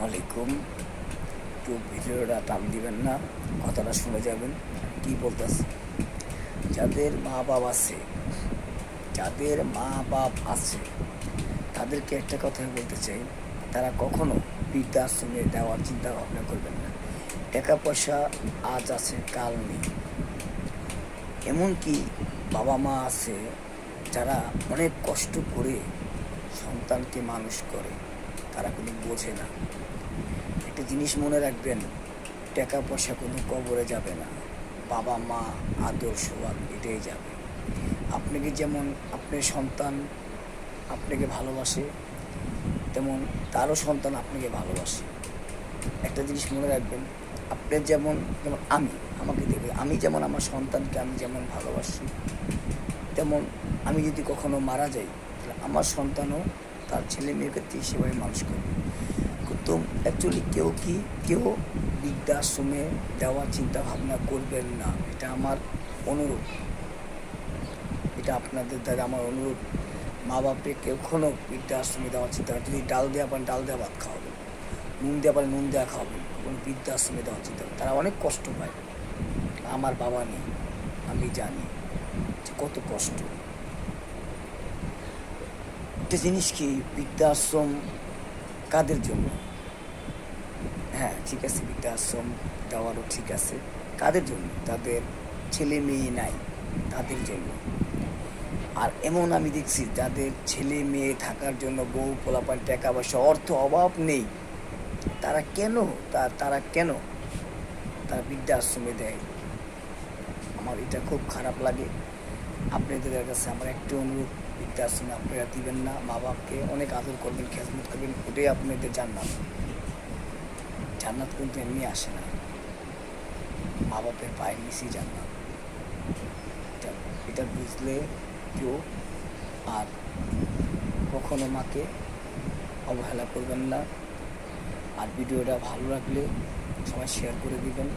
আলাইকুম। একটু ভিডিওটা টান দিবেন না, কথাটা শুনে যাবেন কি বলতেছে। যাদের মা বাপ আছে তাদেরকে একটা কথাই বলতে চাই, তারা কখনো বৃদ্ধাশ্রমে দেওয়ার চিন্তা ভাবনা করবেন না। টাকা পয়সা আজ আছে কাল নেই। এমনকি বাবা মা আছে যারা অনেক কষ্ট করে সন্তানকে মানুষ করে, তারা কোনো বোঝে না। একটা জিনিস মনে রাখবেন, টাকা পয়সা কোনো কবরে যাবে না, বাবা মা আদর সোহাগ এটাই যাবে। আপনাকে যেমন আপনার সন্তান আপনাকে ভালোবাসে, তেমন তারও সন্তান আপনাকে ভালোবাসে। একটা জিনিস মনে রাখবেন, আপনার যেমন যেমন আমাকে দেখবে, আমি যেমন আমার সন্তানকে আমি যেমন ভালোবাসি, তেমন আমি যদি কখনো মারা যাই তাহলে আমার সন্তানও তার ছেলে মেয়েকে সেভাবে মানুষ করবে। তো অ্যাকচুয়ালি কেউ বৃদ্ধাশ্রমে দেওয়ার চিন্তা ভাবনা করবেন না, এটা আমার অনুরোধ, এটা আপনাদের দ্বারা আমার অনুরোধ। মা বাপকে কখনো বৃদ্ধাশ্রমে দেওয়ার চিন্তা, যদি ডাল দেওয়া পান ডাল দেওয়া ভাত খাওয়াবেন, নুন দেওয়া পান নুন দেওয়া খাওয়াবেন, কোনো বৃদ্ধাশ্রমে দেওয়ার চিন্তা, তারা অনেক কষ্ট পায়। আমার বাবা নেই, আমি জানি যে কত কষ্ট। একটা জিনিস কি, বৃদ্ধাশ্রম কাদের জন্য? হ্যাঁ ঠিক আছে, বৃদ্ধাশ্রম দেওয়ারও ঠিক আছে, কাদের জন্য? তাদের ছেলে মেয়ে নাই তাদের জন্য। আর এমন আমি দেখছি যাদের ছেলে মেয়ে থাকার জন্য বউ পোলাপান টাকা পয়সা অর্থ অভাব নেই, তারা কেন তারা বৃদ্ধাশ্রমে দেয়। আমার এটা খুব খারাপ লাগে। আপনাদের কাছে আমার একটু অনুরোধ, বৃদ্ধাশ্রমে আপনারা দিবেন না। মা বাপকে অনেক আদর করবেন, খেজমত করবেন, ওটাই আপনাদের জান্নাত। জান্নাত কিন্তু এমনি আসে না, মা বাপের পায়ের নিচেই জান্নাত। এটা বুঝলে কেউ আর কখনো মাকে অবহেলা করবেন না। আর ভিডিওটা ভালো লাগলে সবাই শেয়ার করে দিবেন।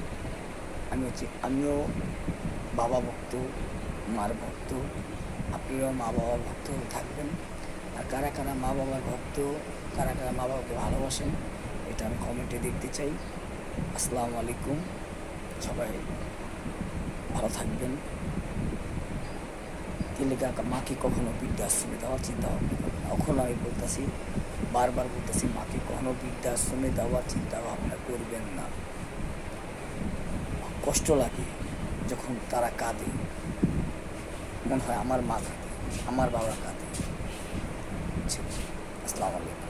আমিও বাবা ভক্ত, মার ভক্ত, আপনারাও মা বাবা ভক্ত থাকবেন। আর কারা কারা মা বাবার ভক্ত, কারা কারা মা বাবাকে ভালোবাসেন, এটা আমি কমেন্টে দেখতে চাই। আসসালামু আলাইকুম, সবাই ভালো থাকবেন। মাকে কখনো বৃদ্ধাশ্রমে দেওয়ার চিন্তা ভাবনা করবেন না। এখন আমি বলতেছি, বারবার বলতেছি, মাকে কখনো বৃদ্ধাশ্রমে দেওয়ার চিন্তা ভাবনা করবেন না। কষ্ট লাগে যখন তারা কাঁদে, মনে হয় আমার মা কাঁদে, আমার বাবা কাঁদে। আসসালামু আলাইকুম।